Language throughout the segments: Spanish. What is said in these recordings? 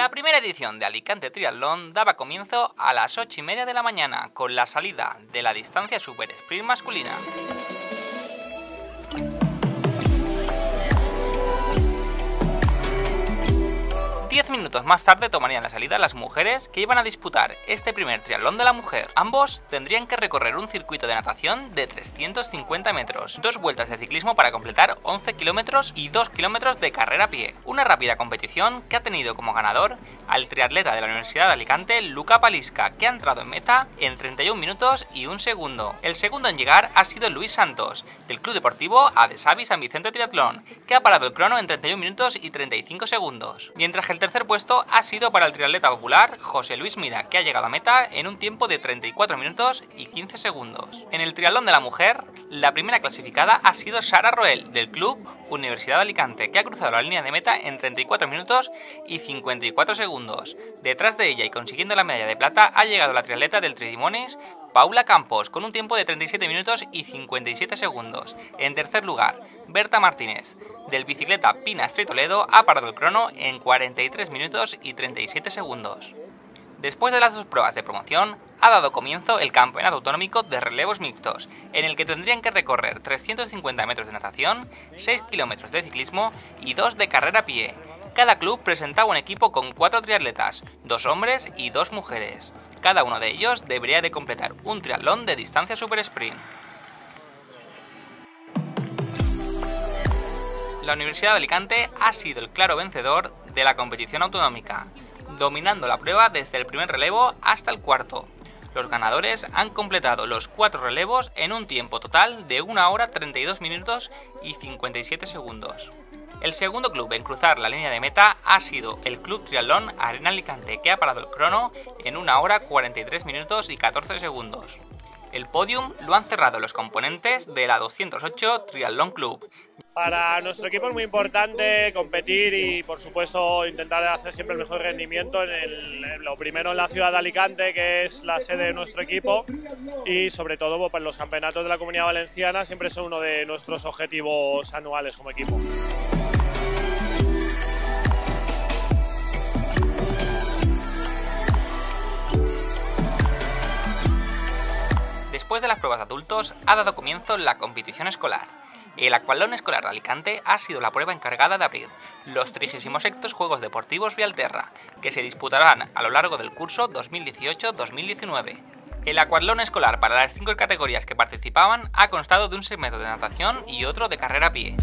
La primera edición de Alicante Triatlón daba comienzo a las 8:30 de la mañana con la salida de la distancia Super Sprint masculina. 10 minutos más tarde tomarían la salida las mujeres que iban a disputar este primer triatlón de la mujer. Ambos tendrían que recorrer un circuito de natación de 350 metros, 2 vueltas de ciclismo para completar 11 kilómetros y 2 kilómetros de carrera a pie. Una rápida competición que ha tenido como ganador al triatleta de la Universidad de Alicante, Luca Palisca, que ha entrado en meta en 31 minutos y 1 segundo. El segundo en llegar ha sido Luis Santos, del Club Deportivo Adesavi San Vicente Triatlón, que ha parado el crono en 31 minutos y 35 segundos. Mientras que el tercer puesto ha sido para el triatleta popular José Luis Mira, que ha llegado a meta en un tiempo de 34 minutos y 15 segundos. En el triatlón de la mujer, la primera clasificada ha sido Sara Roel, del Club Universidad de Alicante, que ha cruzado la línea de meta en 34 minutos y 54 segundos. Detrás de ella y consiguiendo la medalla de plata ha llegado la triatleta del Tridimonis, Paula Campos, con un tiempo de 37 minutos y 57 segundos. En tercer lugar, Berta Martínez, del bicicleta Pina Street Toledo, ha parado el crono en 43 minutos y 37 segundos. Después de las dos pruebas de promoción, ha dado comienzo el Campeonato Autonómico de Relevos Mixtos, en el que tendrían que recorrer 350 metros de natación, 6 kilómetros de ciclismo y 2 de carrera a pie. Cada club presentaba un equipo con 4 triatletas, 2 hombres y 2 mujeres. Cada uno de ellos debería de completar un triatlón de distancia super sprint. La Universidad de Alicante ha sido el claro vencedor de la competición autonómica, dominando la prueba desde el primer relevo hasta el cuarto. Los ganadores han completado los 4 relevos en un tiempo total de 1 hora 32 minutos y 57 segundos. El segundo club en cruzar la línea de meta ha sido el Club Triatlón Arena Alicante, que ha parado el crono en 1 hora 43 minutos y 14 segundos. El podium lo han cerrado los componentes de la 208 Triatlón Club. Para nuestro equipo es muy importante competir y, por supuesto, intentar hacer siempre el mejor rendimiento en lo primero en la ciudad de Alicante, que es la sede de nuestro equipo, y sobre todo pues, los campeonatos de la Comunidad Valenciana siempre son uno de nuestros objetivos anuales como equipo. Después de las pruebas de adultos, ha dado comienzo la competición escolar. El Aquatlón Escolar de Alicante ha sido la prueba encargada de abrir los 36º Juegos Deportivos Vialterra, que se disputarán a lo largo del curso 2018-2019. El Aquatlón Escolar para las 5 categorías que participaban ha constado de un segmento de natación y otro de carrera a pie.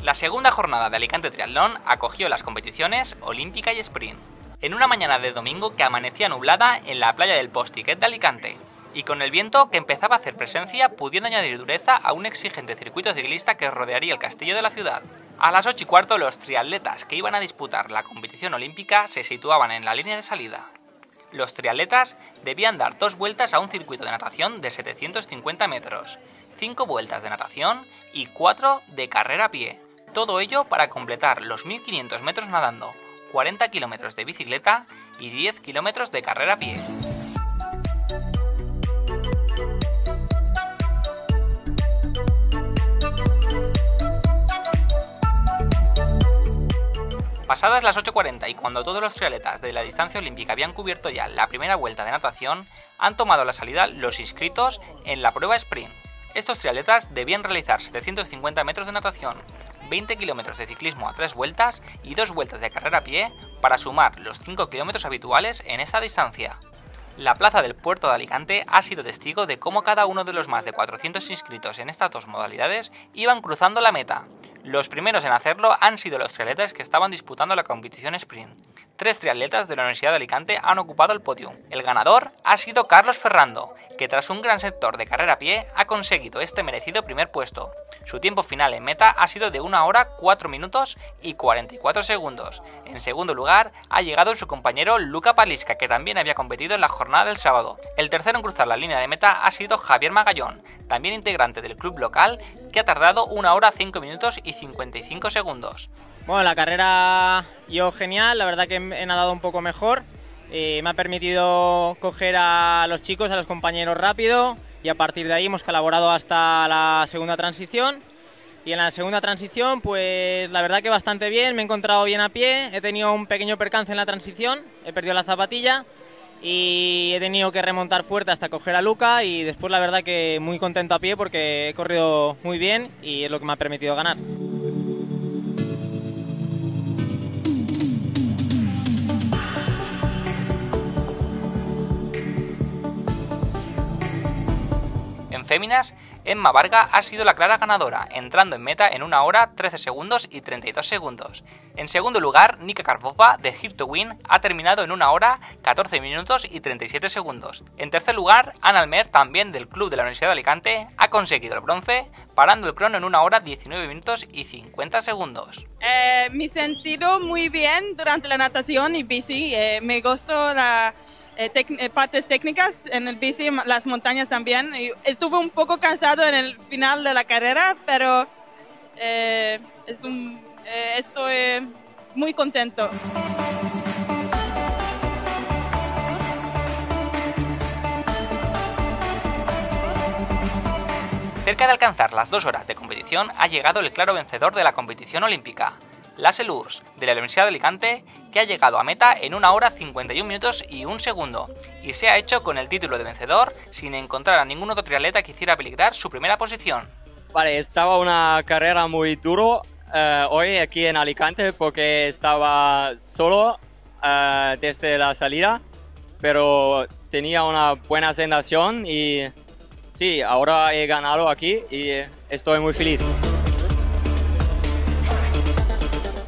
La segunda jornada de Alicante Triatlón acogió las competiciones olímpica y sprint, en una mañana de domingo que amanecía nublada en la playa del Postiquet de Alicante, y con el viento que empezaba a hacer presencia, pudiendo añadir dureza a un exigente circuito ciclista que rodearía el castillo de la ciudad. A las 8:15 los triatletas que iban a disputar la competición olímpica se situaban en la línea de salida. Los triatletas debían dar 2 vueltas a un circuito de natación de 750 metros, 5 vueltas de natación y 4 de carrera a pie. Todo ello para completar los 1500 metros nadando, 40 kilómetros de bicicleta y 10 kilómetros de carrera a pie. Pasadas las 8:40 y cuando todos los triatletas de la distancia olímpica habían cubierto ya la primera vuelta de natación, han tomado la salida los inscritos en la prueba sprint. Estos triatletas debían realizar 750 metros de natación, 20 kilómetros de ciclismo a 3 vueltas y 2 vueltas de carrera a pie para sumar los 5 kilómetros habituales en esta distancia. La plaza del puerto de Alicante ha sido testigo de cómo cada uno de los más de 400 inscritos en estas dos modalidades iban cruzando la meta. Los primeros en hacerlo han sido los triatletas que estaban disputando la competición sprint. 3 triatletas de la Universidad de Alicante han ocupado el podio. El ganador ha sido Carlos Ferrando, que tras un gran sector de carrera a pie ha conseguido este merecido primer puesto. Su tiempo final en meta ha sido de 1 hora 4 minutos y 44 segundos. En segundo lugar ha llegado su compañero Luca Palisca, que también había competido en la jornada del sábado. El tercero en cruzar la línea de meta ha sido Javier Magallón, también integrante del club local, que ha tardado 1 hora 5 minutos y y 55 segundos. Bueno, la carrera yo genial, la verdad que he nadado un poco mejor. Me ha permitido coger a los chicos, a los compañeros rápido, y a partir de ahí hemos colaborado hasta la segunda transición. Y en la segunda transición, pues la verdad que bastante bien, me he encontrado bien a pie, he tenido un pequeño percance en la transición, he perdido la zapatilla y he tenido que remontar fuerte hasta coger a Luca, y después la verdad que muy contento a pie porque he corrido muy bien y es lo que me ha permitido ganar. En féminas, Emma Varga ha sido la clara ganadora, entrando en meta en 1 hora 13 segundos y 32 segundos. En segundo lugar, Nika Karpova, de Here to Win, ha terminado en 1 hora 14 minutos y 37 segundos. En tercer lugar, Ana Almer, también del club de la Universidad de Alicante, ha conseguido el bronce, parando el crono en 1 hora 19 minutos y 50 segundos. Me he sentido muy bien durante la natación y bici, me gustó la... partes técnicas en el bici, las montañas también. Estuve un poco cansado en el final de la carrera, pero estoy muy contento. Cerca de alcanzar las 2 horas de competición ha llegado el claro vencedor de la competición olímpica, Lasse Lurs, de la Universidad de Alicante, que ha llegado a meta en 1 hora 51 minutos y 1 segundo, y se ha hecho con el título de vencedor sin encontrar a ningún otro triatleta que hiciera peligrar su primera posición. Vale, estaba una carrera muy duro hoy aquí en Alicante porque estaba solo desde la salida, pero tenía una buena sensación y sí, ahora he ganado aquí y estoy muy feliz.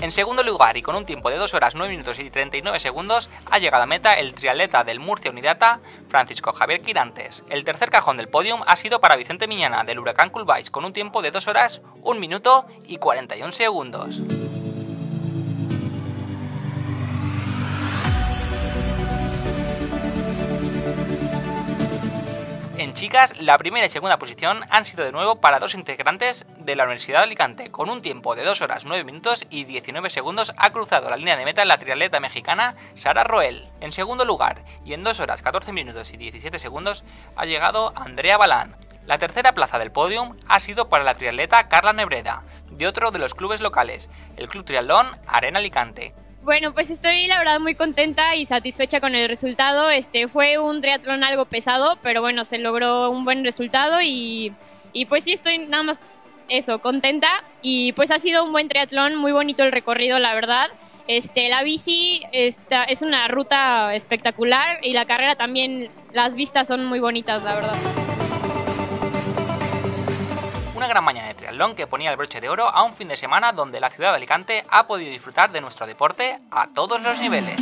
En segundo lugar, y con un tiempo de 2 horas 9 minutos y 39 segundos, ha llegado a meta el triatleta del Murcia Unidata, Francisco Javier Quirantes. El tercer cajón del podium ha sido para Vicente Miñana, del Huracán Culbais, con un tiempo de 2 horas 1 minuto y 41 segundos. En chicas, la primera y segunda posición han sido de nuevo para 2 integrantes de la Universidad de Alicante. Con un tiempo de 2 horas 9 minutos y 19 segundos ha cruzado la línea de meta la triatleta mexicana Sara Roel. En segundo lugar, y en 2 horas 14 minutos y 17 segundos, ha llegado Andrea Balán. La tercera plaza del podium ha sido para la triatleta Carla Nebreda, de otro de los clubes locales, el Club Triatlón Arena Alicante. Bueno, pues estoy la verdad muy contenta y satisfecha con el resultado. Fue un triatlón algo pesado, pero bueno, se logró un buen resultado y pues sí, estoy nada más eso, contenta. Y pues ha sido un buen triatlón, muy bonito el recorrido, la verdad. La bici es una ruta espectacular y la carrera también, las vistas son muy bonitas, la verdad. Una gran mañana de triatlón que ponía el broche de oro a un fin de semana donde la ciudad de Alicante ha podido disfrutar de nuestro deporte a todos los niveles.